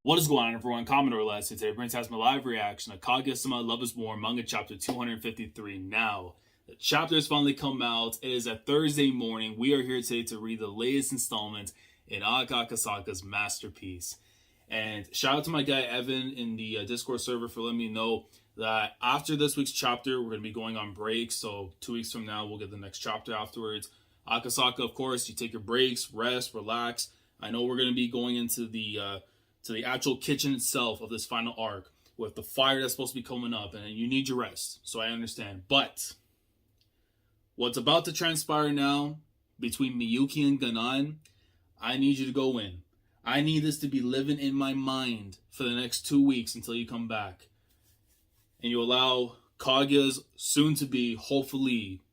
What is going on, everyone? Commodore Last today brings us my live reaction to Kaguya-sama Love is War manga chapter 253. Now, the chapter has finally come out. It is a Thursday morning. We are here today to read the latest installment in Akasaka's masterpiece. And shout out to my guy Evan in the Discord server for letting me know that after this week's chapter, we're going to be going on break. So 2 weeks from now, we'll get the next chapter afterwards. Akasaka, of course, you take your breaks, rest, relax. I know we're going to be going into the actual kitchen itself of this final arc with the fire that's supposed to be coming up, and you need your rest. So I understand. But what's about to transpire now between Miyuki and Ganan, I need you to go in. I need this to be living in my mind for the next 2 weeks until you come back. And you allow Kaguya's soon-to-be, hopefully,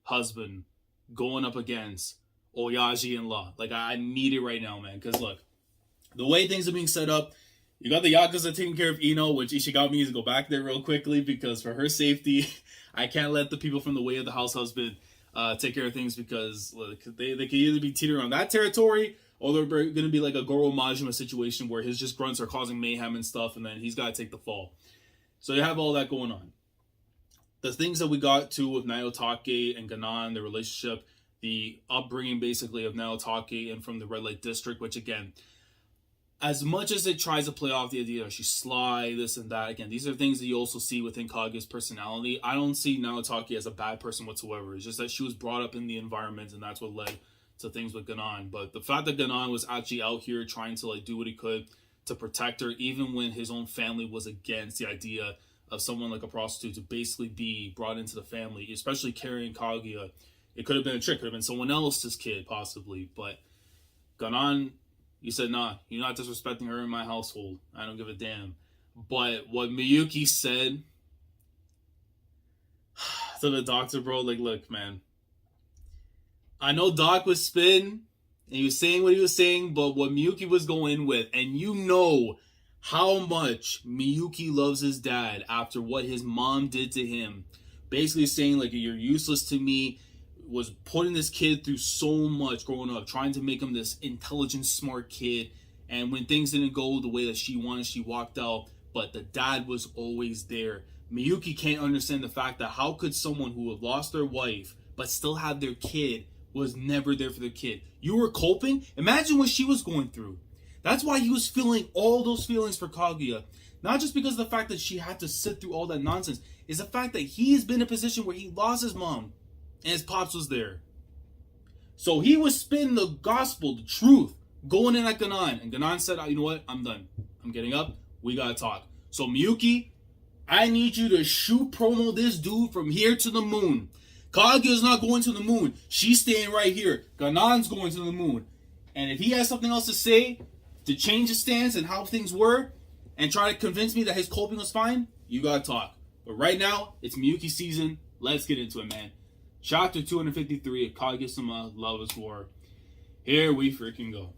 husband going up against Oyaji and Law. Like, I need it right now, man. Because, look, the way things are being set up, you got the Yakuza taking care of Ino, which Ishigami needs to go back there real quickly because for her safety, I can't let the people from the way of the house husband take care of things because look, they can either be teetering on that territory or they're going to be like a Goro Majima situation where his just grunts are causing mayhem and stuff, and then he's got to take the fall. So you have all that going on. The things that we got to with Naotake and Ganan, the relationship, the upbringing basically of Naotake and from the Red Light District, which again, as much as it tries to play off the idea that she's sly, this and that, again, these are things that you also see within Kaguya's personality. I don't see Naotake as a bad person whatsoever. It's just that she was brought up in the environment, and that's what led to things with Ganan. But the fact that Ganan was actually out here trying to like do what he could to protect her, even when his own family was against the idea of someone like a prostitute to basically be brought into the family, especially carrying Kaguya. It could have been a trick. Could have been someone else's kid, possibly. But Ganan, you said, nah, you're not disrespecting her in my household. I don't give a damn. But what Miyuki said to the doctor, bro, like, look, man. I know Doc was spitting, and he was saying what he was saying, but what Miyuki was going in with, and you know how much Miyuki loves his dad after what his mom did to him. Basically saying, like, you're useless to me, was putting this kid through so much growing up, trying to make him this intelligent, smart kid. And when things didn't go the way that she wanted, she walked out. But the dad was always there. Miyuki can't understand the fact that how could someone who have lost their wife but still have their kid was never there for their kid. You were coping? Imagine what she was going through. That's why he was feeling all those feelings for Kaguya. Not just because of the fact that she had to sit through all that nonsense. It's the fact that he's been in a position where he lost his mom and his pops was there. So he was spitting the gospel, the truth, going in at Ganan. And Ganan said, you know what? I'm done. I'm getting up. We gotta talk. So Miyuki, I need you to shoot promo this dude from here to the moon. Kaguya's not going to the moon. She's staying right here. Ganan's going to the moon. And if he has something else to say to change his stance and how things were and try to convince me that his coping was fine, you gotta talk. But right now, it's Miyuki season. Let's get into it, man. Chapter 253 of Kaguya-sama Love is War. Here we freaking go.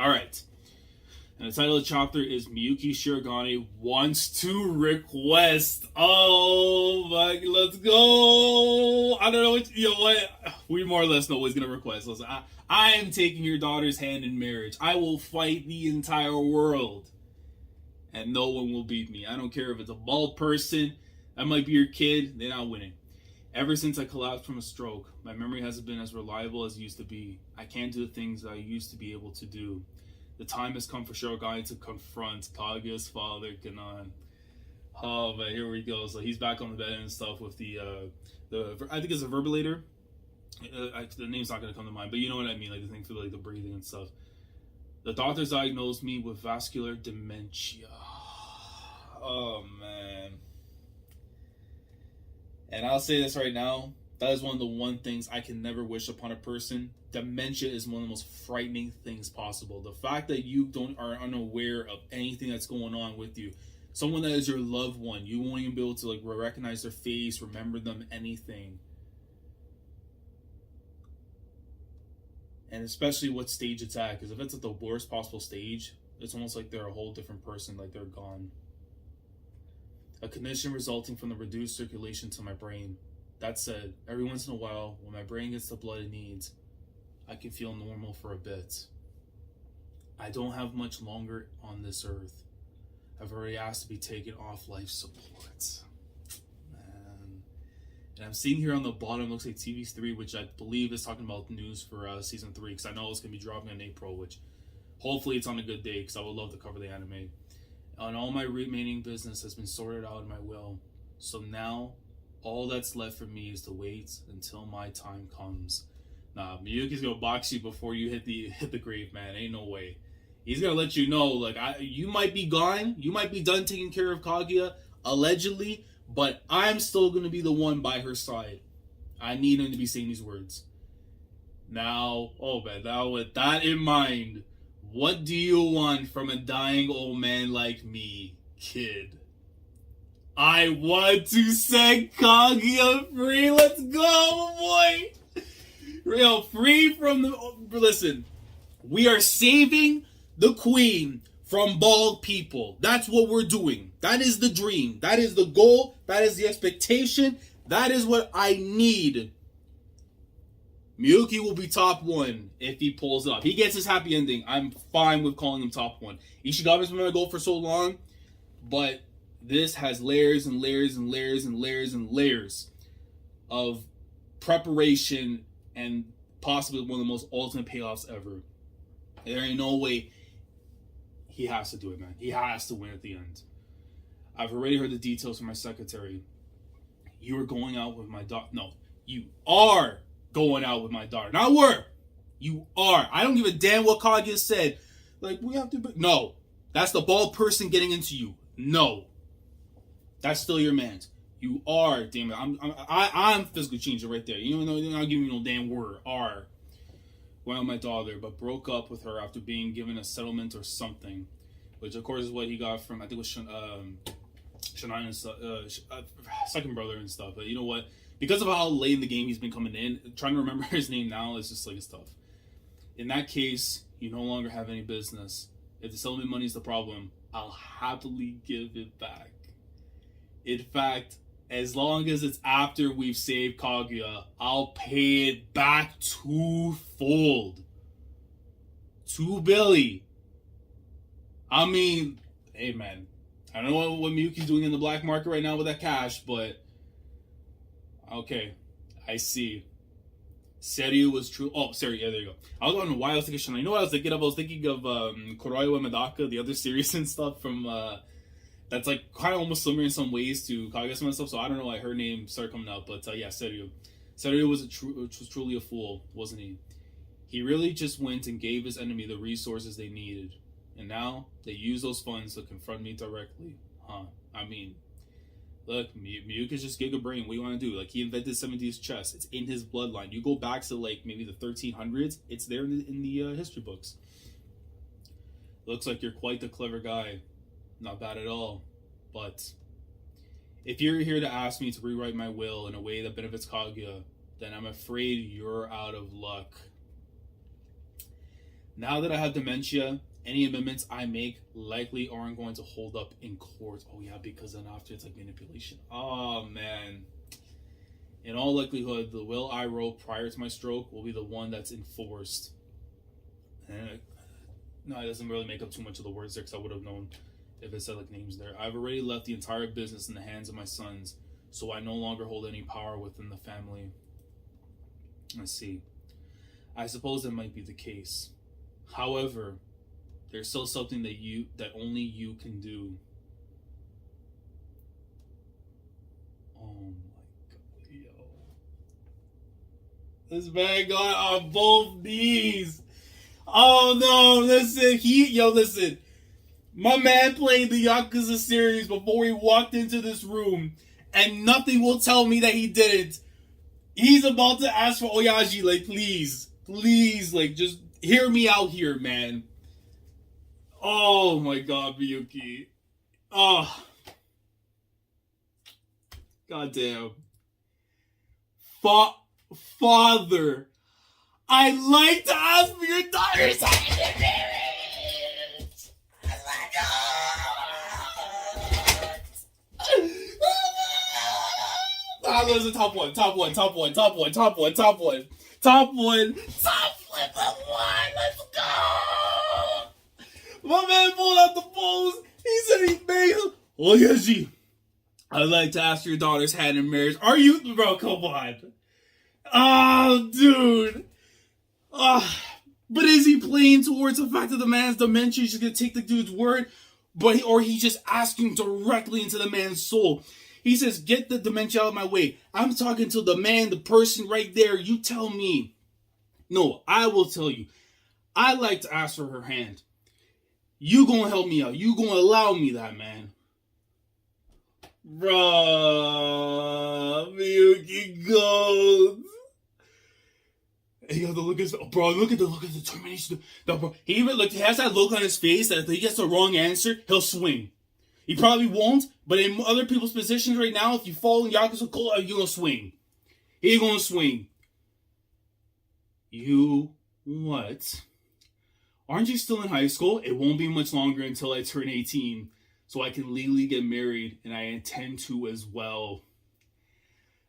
Alright. And the title of the chapter is Miyuki Shirogane Wants to Request. Oh my, let's go. I don't know what, you know what? We more or less know what he's going to request. Listen, I am taking your daughter's hand in marriage. I will fight the entire world. And no one will beat me. I don't care if it's a bald person. That might be your kid. They're not winning. Ever since I collapsed from a stroke, my memory hasn't been as reliable as it used to be. I can't do the things that I used to be able to do. The time has come for Shirogane to confront Kaguya's father, Ganan. Oh, but here we go. So he's back on the bed and stuff with the I think it's a verbilator. The name's not going to come to mind, but you know what I mean, like the thing for like the breathing and stuff. The doctors diagnosed me with vascular dementia. Oh, man. And I'll say this right now, that is one of the one things I can never wish upon a person. Dementia is one of the most frightening things possible. The fact that you are unaware of anything that's going on with you. Someone that is your loved one, you won't even be able to like recognize their face, remember them, anything. And especially what stage it's at, because if it's at the worst possible stage, it's almost like they're a whole different person, like they're gone. A condition resulting from the reduced circulation to my brain. That said, every once in a while, when my brain gets the blood it needs, I can feel normal for a bit. I don't have much longer on this earth. I've already asked to be taken off life support. Man. And I'm seeing here on the bottom, looks like TV3, which I believe is talking about news for season 3, because I know it's going to be dropping in April, which hopefully it's on a good day, because I would love to cover the anime. And all my remaining business has been sorted out in my will. So now, all that's left for me is to wait until my time comes. Nah, Miyuki's gonna box you before you hit the grave, man. Ain't no way. He's gonna let you know, like, you might be gone, you might be done taking care of Kaguya, allegedly, but I'm still gonna be the one by her side. I need him to be saying these words. Now, oh man, now with that in mind, what do you want from a dying old man like me, kid? I want to set Kaguya free. Let's go, boy. Real free from the... Listen, we are saving the queen from bald people. That's what we're doing. That is the dream. That is the goal. That is the expectation. That is what I need. Miyuki will be top 1 if he pulls up. He gets his happy ending. I'm fine with calling him top 1. Ishigami's been my goal for so long, but this has layers and layers and layers and layers and layers of preparation and possibly one of the most ultimate payoffs ever. There ain't no way. He has to do it, man. He has to win at the end. I've already heard the details from my secretary. You are going out with my daughter. No, you are going out with my daughter. Not were. You are. I don't give a damn what Kaguya said. Like, we have to... No. That's the bald person getting into you. No. That's still your man's. You are, damn it. I'm physically changing right there. You know, you're not giving me no damn word. Are. Went with my daughter, but broke up with her after being given a settlement or something. Which, of course, is what he got from, I think it was Shanayan's second brother and stuff. But you know what? Because of how late in the game he's been coming in, trying to remember his name now is just like, it's tough. In that case, you no longer have any business. If the settlement money is the problem, I'll happily give it back. In fact, as long as it's after we've saved Kaguya, I'll pay it back twofold. To Billy. I mean, hey man, I don't know what Miyuki's doing in the black market right now with that cash, but okay, I see. Seryu was true. Oh, sorry, yeah, there you go. I was wondering why I was thinking Shana. You know what I was thinking of? I was thinking of Kuroiwa Medaka, the other series and stuff from that's like kind of almost similar in some ways to Kaguya-sama and stuff. So I don't know why her name started coming out, but yeah, Seryu. Seryu was truly a fool, wasn't he? He really just went and gave his enemy the resources they needed, and now they use those funds to confront me directly. Huh? I mean, look, Miyuki's just giga brain. What do you want to do? Like, he invented 70s chess. It's in his bloodline. You go back to like maybe the 1300s. It's there in the history books. Looks like you're quite the clever guy. Not bad at all. But if you're here to ask me to rewrite my will in a way that benefits Kaguya, then I'm afraid you're out of luck. Now that I have dementia, any amendments I make likely aren't going to hold up in court. Oh yeah, because then after it's like manipulation. Oh man. In all likelihood, the will I wrote prior to my stroke will be the one that's enforced. And no, it doesn't really make up too much of the words there, because I would have known if it said like names there. I've already left the entire business in the hands of my sons, so I no longer hold any power within the family. Let's see. I suppose that might be the case. However, there's still something that only you can do. Oh my god, yo. This man got on both knees. Oh no, listen, listen. My man played the Yakuza series before he walked into this room, and nothing will tell me that he didn't. He's about to ask for Oyaji, like, please, like, just hear me out here, man. Oh my god, Miyuki. Oh. Goddamn. Father, I'd like to ask for your daughter's hand. Listen, top one. Top one, but one. Let's go. My man pulled out the phones. He said he made him. Oh, yes, G. I'd like to ask your daughter's hand in marriage. Are you... Bro, come on. Oh, dude. But is he playing towards the fact that the man's dementia is just going to take the dude's word? Or he's just asking directly into the man's soul. He says, get the dementia out of my way. I'm talking to the man, the person right there. You tell me. No, I will tell you. I'd like to ask for her hand. You gonna help me out. You gonna allow me that, man. Bro, Miyuki goes. Yo, the look is, bro, look at the determination. Bro, he has that look on his face that if he gets the wrong answer, he'll swing. He probably won't, but in other people's positions right now, if you fall in Yakuza Cola, you're gonna swing. He's gonna swing. You what? Aren't you still in high school? It won't be much longer until I turn 18, so I can legally get married, and I intend to as well.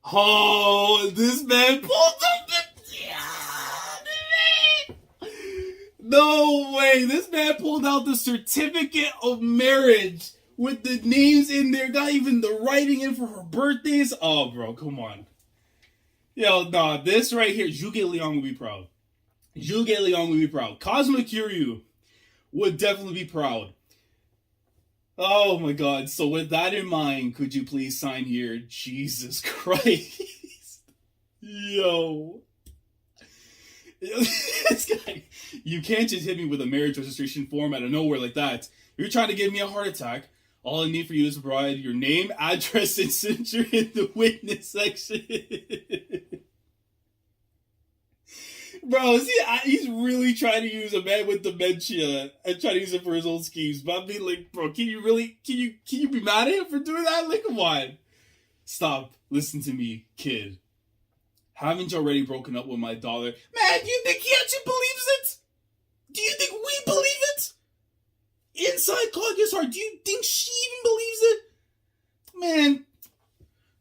Oh, this man pulled up the... No way! This man pulled out the certificate of marriage with the names in there, got even the writing in for her birthdays. Oh, bro, come on. Yo, nah, this right here, Yuge Leon would be proud. Yuge Leon would be proud. Kazuma Kiryu would definitely be proud. Oh my god, so with that in mind, could you please sign here? Jesus Christ. Yo. This guy, you can't just hit me with a marriage registration form out of nowhere like that. You're trying to give me a heart attack. All I need for you is to provide your name, address, and signature in the witness section. Bro, see, he's really trying to use a man with dementia and trying to use it for his own schemes. But I mean, like, bro, can you be mad at him for doing that? Like, come on. Stop. Listen to me, kid. Haven't you already broken up with my daughter? Man, do you think he actually believes it? Do you think we believe it? Inside Kaguya's heart, do you think she even believes it? Man,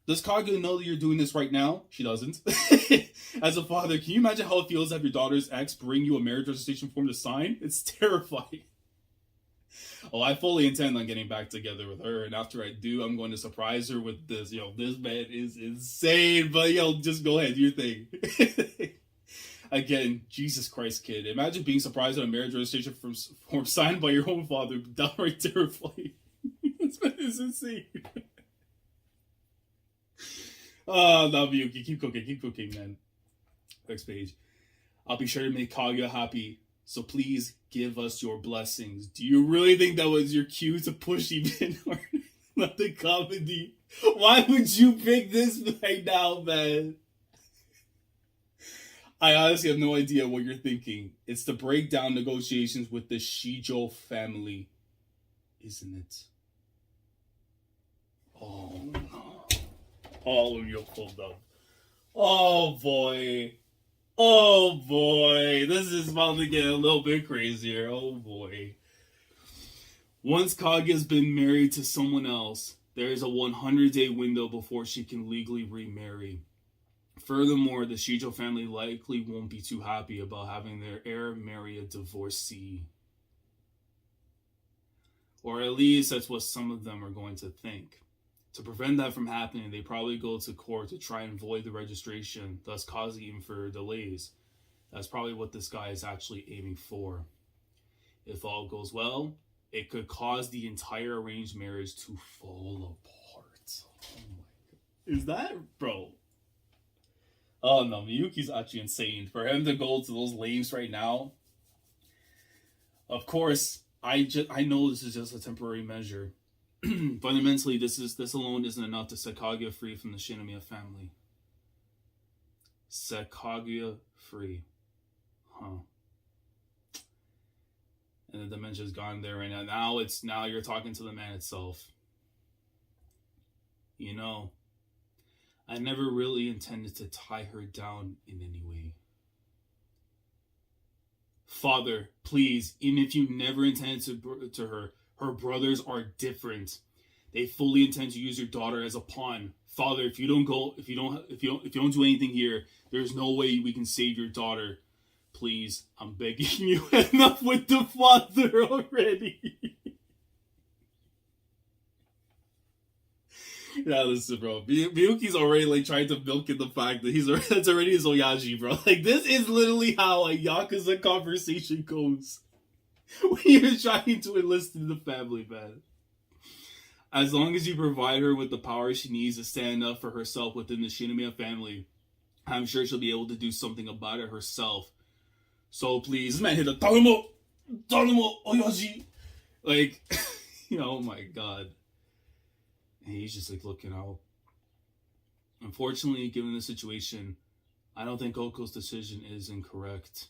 does Kaguya know that you're doing this right now? She doesn't. As a father, can you imagine how it feels to have your daughter's ex bring you a marriage registration form to sign? It's terrifying. Oh, I fully intend on getting back together with her, and after I do, I'm going to surprise her with this. Yo, this man is insane, but yo, just go ahead, do your thing. Again, Jesus Christ, kid. Imagine being surprised at a marriage registration form signed by your own father. Downright terrifying. This man is insane. Oh, no, Miyuki. Keep cooking, man. Next page. I'll be sure to make Kaguya happy, so please give us your blessings. Do you really think that was your cue to push even harder? Not the comedy. Why would you pick this right now, man? I honestly have no idea what you're thinking. It's to break down negotiations with the Shijo family, isn't it? Oh, no. Oh, you're pulled up. Oh, boy. Oh, boy. This is about to get a little bit crazier. Oh, boy. Once Kaguya's been married to someone else, there is a 100-day window before she can legally remarry. Furthermore, the Shijo family likely won't be too happy about having their heir marry a divorcee. Or at least that's what some of them are going to think. To prevent that from happening, they probably go to court to try and void the registration, thus causing even further delays. That's probably what this guy is actually aiming for. If all goes well, it could cause the entire arranged marriage to fall apart. Oh my god. Is that... Bro. Oh no, Miyuki's actually insane. For him to go to those lames right now. Of course, I know this is just a temporary measure. Fundamentally, this alone isn't enough to set Kaguya free from the Shinomiya family. Set Kaguya free. Huh. And the dementia's gone there right now. Now you're talking to the man itself. You know, I never really intended to tie her down in any way. Father, please, even if you never intended to her brothers are different. They fully intend to use your daughter as a pawn. Father, if you don't do anything here, there's no way we can save your daughter. Please, I'm begging you, enough with the father already. Yeah, listen, bro. Miyuki's already like trying to milk in the fact that that's already his Oyaji, bro. Like this is literally how a Yakuza conversation goes when you're trying to enlist in the family, man. As long as you provide her with the power she needs to stand up for herself within the Shinomiya family, I'm sure she'll be able to do something about it herself. So please, this man hit a Tanemo Oyaji. Like, oh my god. And he's just like looking out. Unfortunately, given the situation, I don't think Goku's decision is incorrect.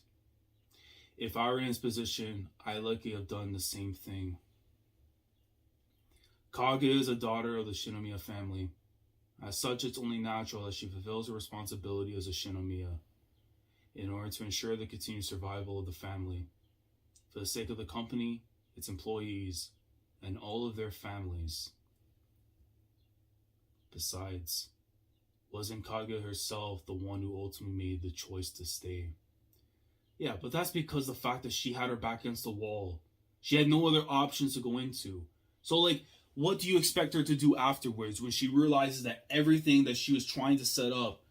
If I were in his position, I likely have done the same thing. Kaguya is a daughter of the Shinomiya family. As such, it's only natural that she fulfills her responsibility as a Shinomiya in order to ensure the continued survival of the family. For the sake of the company, its employees, and all of their families. Besides, wasn't Kaguya herself the one who ultimately made the choice to stay? Yeah, but that's because the fact that she had her back against the wall. She had no other options to go into. So, like, what do you expect her to do afterwards when she realizes that everything that she was trying to set up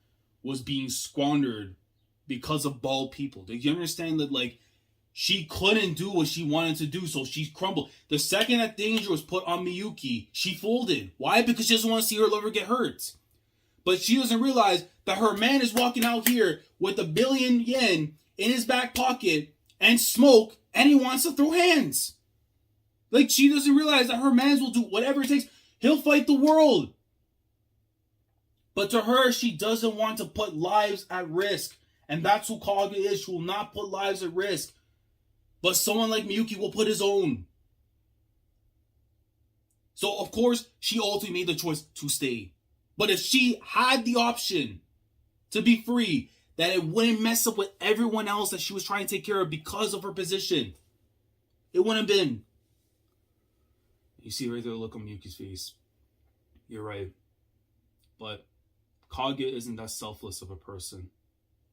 was being squandered because of bald people? Do you understand that, like, she couldn't do what she wanted to do, so she crumbled. The second that danger was put on Miyuki, she folded. Why? Because she doesn't want to see her lover get hurt. But she doesn't realize that her man is walking out here with 1 billion yen in his back pocket and smoke, and he wants to throw hands. Like, she doesn't realize that her man will do whatever it takes. He'll fight the world. But to her, she doesn't want to put lives at risk. And that's who Kaguya is. She will not put lives at risk. But someone like Miyuki will put his own. So, of course, she ultimately made the choice to stay. But if she had the option to be free, that it wouldn't mess up with everyone else that she was trying to take care of because of her position, it wouldn't have been. You see right there the look on Miyuki's face. You're right. But Kaguya isn't that selfless of a person.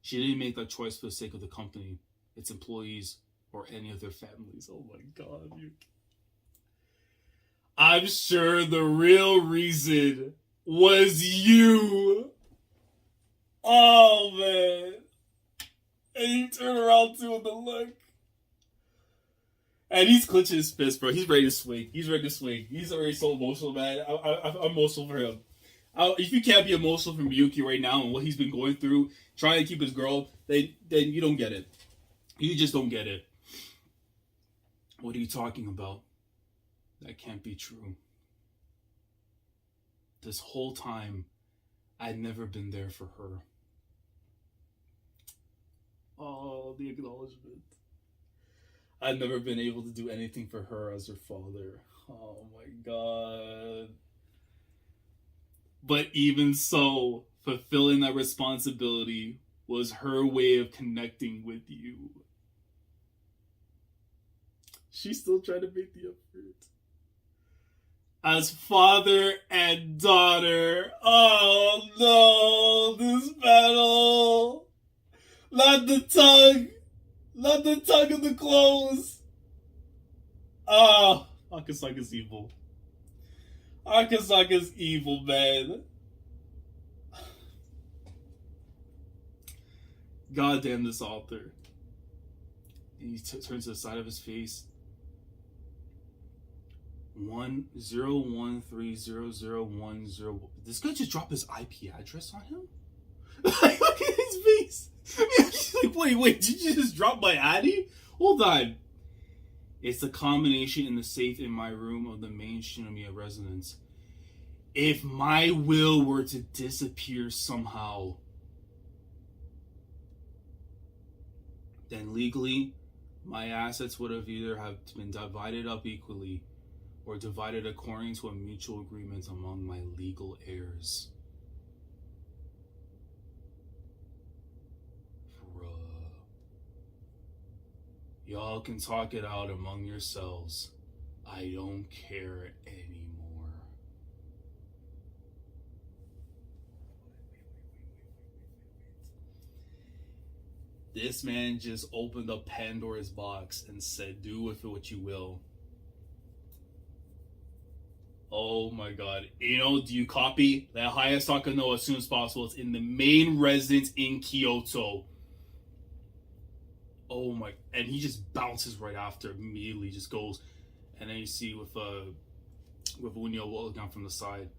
She didn't make that choice for the sake of the company, its employees, or any of their families. Oh my god, Miyuki. I'm sure the real reason was you. Oh, man. And you turn around too with the look. And he's clenching his fist, bro. He's ready to swing. He's already so emotional, man. I'm emotional for him. If you can't be emotional for Miyuki right now and what he's been going through, trying to keep his girl, then you don't get it. You just don't get it. What are you talking about? That can't be true. This whole time, I'd never been there for her. Oh, the acknowledgement. I'd never been able to do anything for her as her father. Oh my god. But even so, fulfilling that responsibility was her way of connecting with you. She's still trying to make the effort. As father and daughter. Oh no, this battle. Not the tongue. Not the tongue of the clothes. Ah, Akasaka's evil. Akasaka's evil, man. God damn this author. And he turns to the side of his face. 1013001. This guy just dropped his IP address on him? Like, look at his face. He's like, wait, did you just drop my Addy? Hold on. It's the combination in the safe in my room of the main Shinomiya residence. If my will were to disappear somehow, then legally, my assets would have either have been divided up equally or divided according to a mutual agreement among my legal heirs. Y'all can talk it out among yourselves. I don't care anymore. This man just opened up Pandora's box and said, "Do with it what you will." Oh my god. You know, do you copy? That Hayasaka no as soon as possible. It's in the main residence in Kyoto. Oh my, and he just bounces right after, immediately just goes. And then you see with Unyo looking down from the side.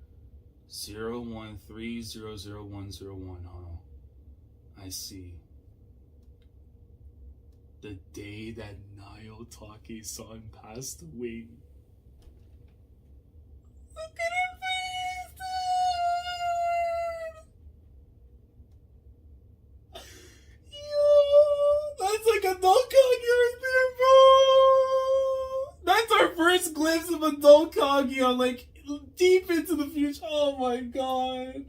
013000101, huh? I see. The day that Nayotake-san passed away. Look at her face, dude! Yo, that's like a Dokage right there, bro! That's our first glimpse of a Dokage on, like, deep into the future. Oh my god.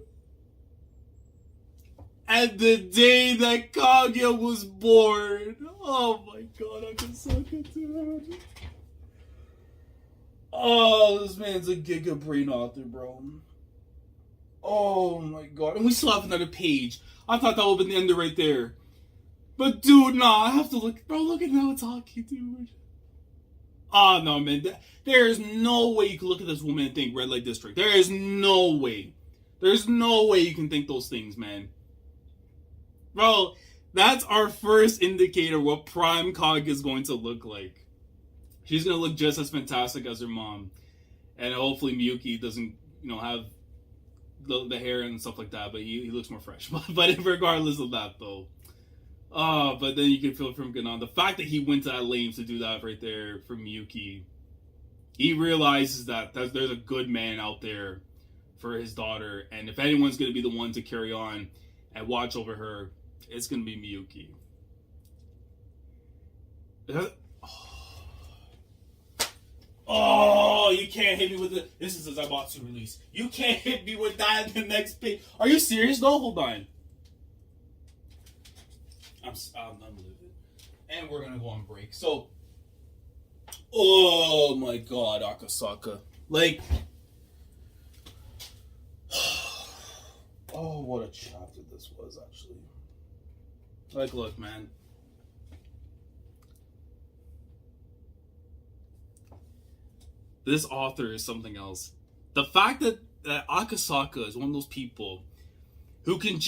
And the day that Kaguya was born. Oh my god, I can suck it, dude. Oh, this man's a giga brain author, bro. Oh my god. And we still have another page. I thought that would have been the end right there. But dude, nah, I have to look. Bro, look at Naotaki, dude. Oh no, man. There is no way you can look at this woman and think Red Light District. There is no way. There's no way you can think those things, man. Bro, that's our first indicator what Prime Kaguya is going to look like. She's going to look just as fantastic as her mom. And hopefully Miyuki doesn't, you know, have the hair and stuff like that, but he looks more fresh. But regardless of that, though. But then you can feel from Ganan. The fact that he went to that length to do that right there for Miyuki, he realizes that there's a good man out there for his daughter. And if anyone's going to be the one to carry on and watch over her, it's going to be Miyuki. Oh, you can't hit me with it. This is a Zaibatsu release. You can't hit me with that in the next page. Are you serious? No, hold on. I'm livid. And we're gonna go on break. So, oh my god, Akasaka. Like, oh, what a chapter this was, actually. Like, look, man. This author is something else. The fact that Akasaka is one of those people who can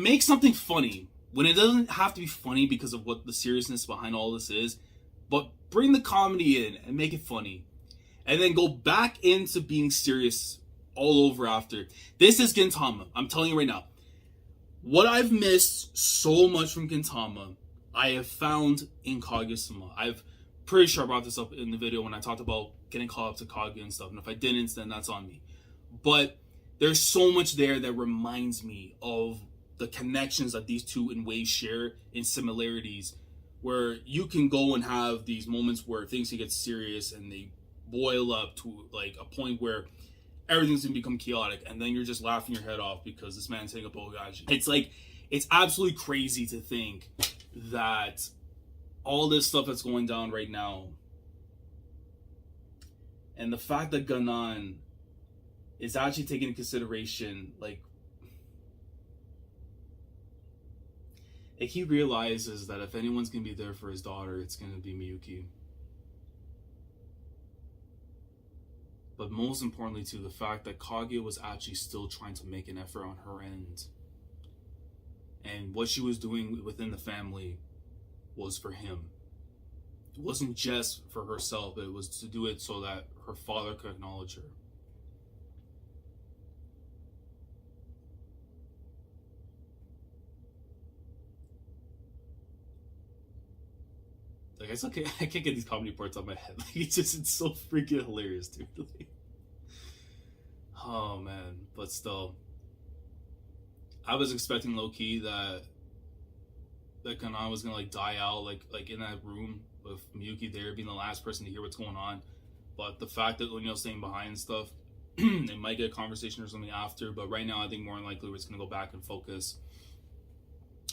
make something funny when it doesn't have to be funny because of what the seriousness behind all this is, but bring the comedy in and make it funny. And then go back into being serious all over after. This is Gintama. I'm telling you right now. What I've missed so much from Gintama, I have found in Kaguya-sama. I've pretty sure I brought this up in the video when I talked about getting caught up to Kaguya and stuff. And if I didn't, then that's on me. But there's so much there that reminds me of the connections that these two in ways share in similarities, where you can go and have these moments where things can get serious and they boil up to like a point where everything's gonna become chaotic, and then you're just laughing your head off because this man's hitting a Bogaji. It's like, it's absolutely crazy to think that all this stuff that's going down right now, and the fact that Ganan is actually taking into consideration, like he realizes that if anyone's gonna be there for his daughter, it's gonna be Miyuki. But most importantly, too, the fact that Kaguya was actually still trying to make an effort on her end. And what she was doing within the family was for him. It wasn't just for herself, it was to do it so that her father could acknowledge her. Like, it's okay, I can't get these comedy parts on my head. Like, it's so freaking hilarious, dude. Like, oh man, but still, I was expecting low key that Ganan was gonna like die out, like in that room with Miyuki there being the last person to hear what's going on. But the fact that Unyo's staying behind and stuff, they might get a conversation or something after. But right now, I think more than likely we're just gonna go back and focus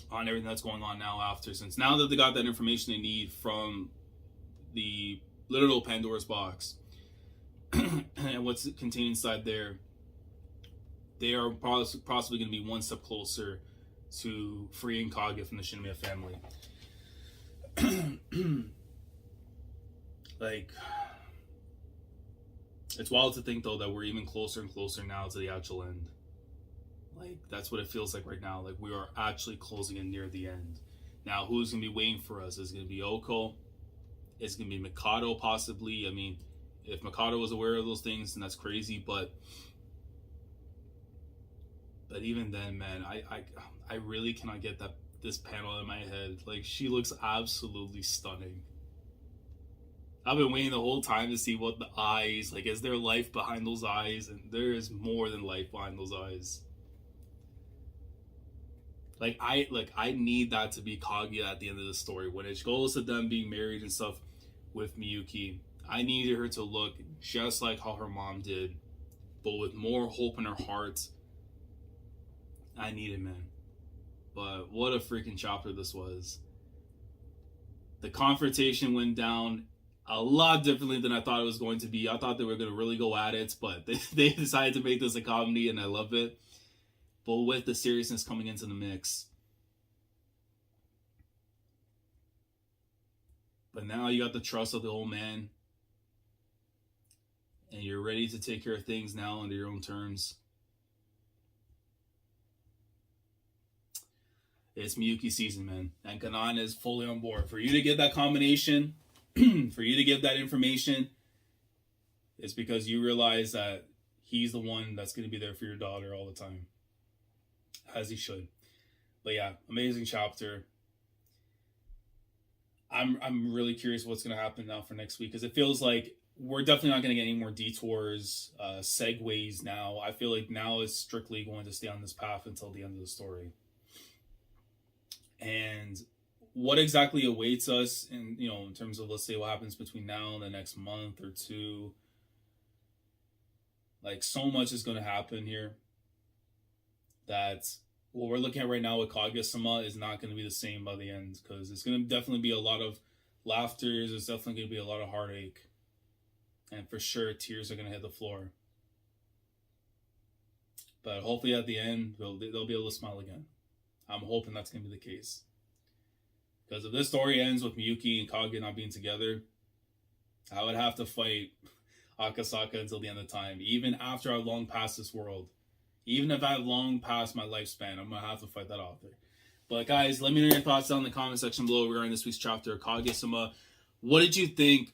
on everything that's going on now after, since now that they got that information they need from the literal Pandora's box and what's contained inside there, they are possibly going to be one step closer to freeing Kaguya from the Shinomiya family. Like, it's wild to think though that we're even closer and closer now to the actual end. Like, that's what it feels like right now. Like, we are actually closing in near the end. Now, who's going to be waiting for us? Is it going to be Oko? Is it going to be Mikado, possibly? I mean, if Mikado was aware of those things, then that's crazy. But even then, man, I really cannot get this panel in my head. Like, she looks absolutely stunning. I've been waiting the whole time to see what the eyes, like, is there life behind those eyes? And there is more than life behind those eyes. I need that to be Kaguya at the end of the story. When it goes to them being married and stuff with Miyuki, I needed her to look just like how her mom did, but with more hope in her heart. I need it, man. But what a freaking chapter this was. The confrontation went down a lot differently than I thought it was going to be. I thought they were going to really go at it, but they decided to make this a comedy, and I love it. But with the seriousness coming into the mix. But now you got the trust of the old man. And you're ready to take care of things now under your own terms. It's Miyuki season, man. And Ganan is fully on board. For you to get that combination, for you to give that information, it's because you realize that he's the one that's going to be there for your daughter all the time. As he should. But yeah, amazing chapter. I'm really curious what's going to happen now for next week, because it feels like we're definitely not going to get any more detours, segues now. I feel like now it's strictly going to stay on this path until the end of the story. And what exactly awaits us in terms of, let's say, what happens between now and the next month or two. Like, so much is going to happen here that what we're looking at right now with Kaguya-sama is not going to be the same by the end, because it's going to definitely be a lot of laughter. There's definitely going to be a lot of heartache. And for sure, tears are going to hit the floor. But hopefully at the end, they'll be able to smile again. I'm hoping that's going to be the case. Because if this story ends with Miyuki and Kaguya not being together, I would have to fight Akasaka until the end of time. Even after I've long passed this world. Even if I've long passed my lifespan, I'm going to have to fight that author. But guys, let me know your thoughts down in the comment section below regarding this week's chapter, Kaguya-sama. What did you think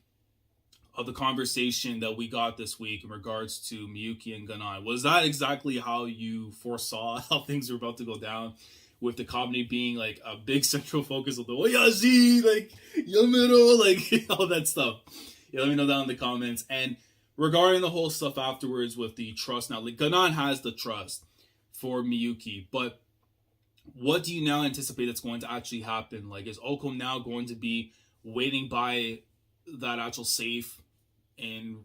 of the conversation that we got this week in regards to Miyuki and Ganan? Was that exactly how you foresaw how things were about to go down? With the comedy being like a big central focus of the Oyashi, like Yamero, like all that stuff. Yeah, let me know down in the comments. And regarding the whole stuff afterwards with the trust now, like Ganan has the trust for Miyuki, but what do you now anticipate that's going to actually happen? Like, is Oko now going to be waiting by that actual safe in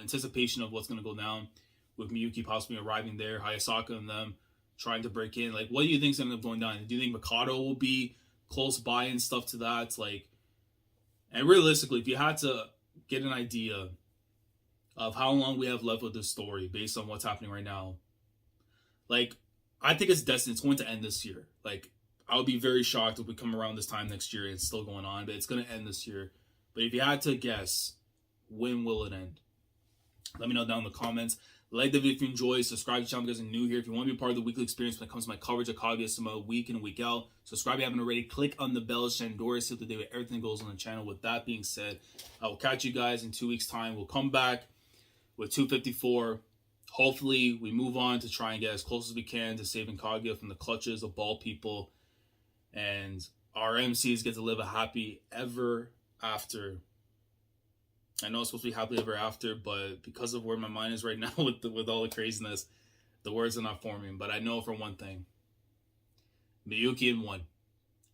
anticipation of what's going to go down with Miyuki possibly arriving there, Hayasaka and them trying to break in? Like, what do you think's going to end up going down? Do you think Mikado will be close by and stuff to that? Like, and realistically, if you had to get an idea of how long we have left with this story based on what's happening right now, like, I think it's destined. It's going to end this year. Like, I would be very shocked if we come around this time next year and it's still going on, but it's going to end this year. But if you had to guess, when will it end? Let me know down in the comments. Like the video if you enjoy. Subscribe to the channel if you guys are new here. If you want to be a part of the weekly experience when it comes to my coverage of Kaguya-sama week in and week out, subscribe if you haven't already. Click on the bell, Shandora, so that day everything goes on the channel. With that being said, I will catch you guys in 2 weeks' time. We'll come back with 254. Hopefully, we move on to try and get as close as we can to saving Kaguya from the clutches of ball people. And our MCs get to live a happy ever after. I know it's supposed to be happily ever after, but because of where my mind is right now with all the craziness, the words are not forming. But I know for one thing, Miyuki in one,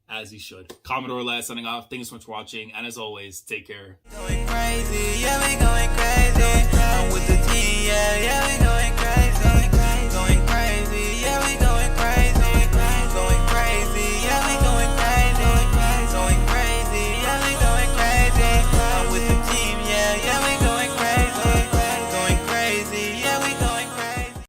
as he should. Commodore last signing off. Thank you so much for watching, and as always, take care. Going crazy, yeah, we going crazy. I'm with the team, yeah, we going crazy.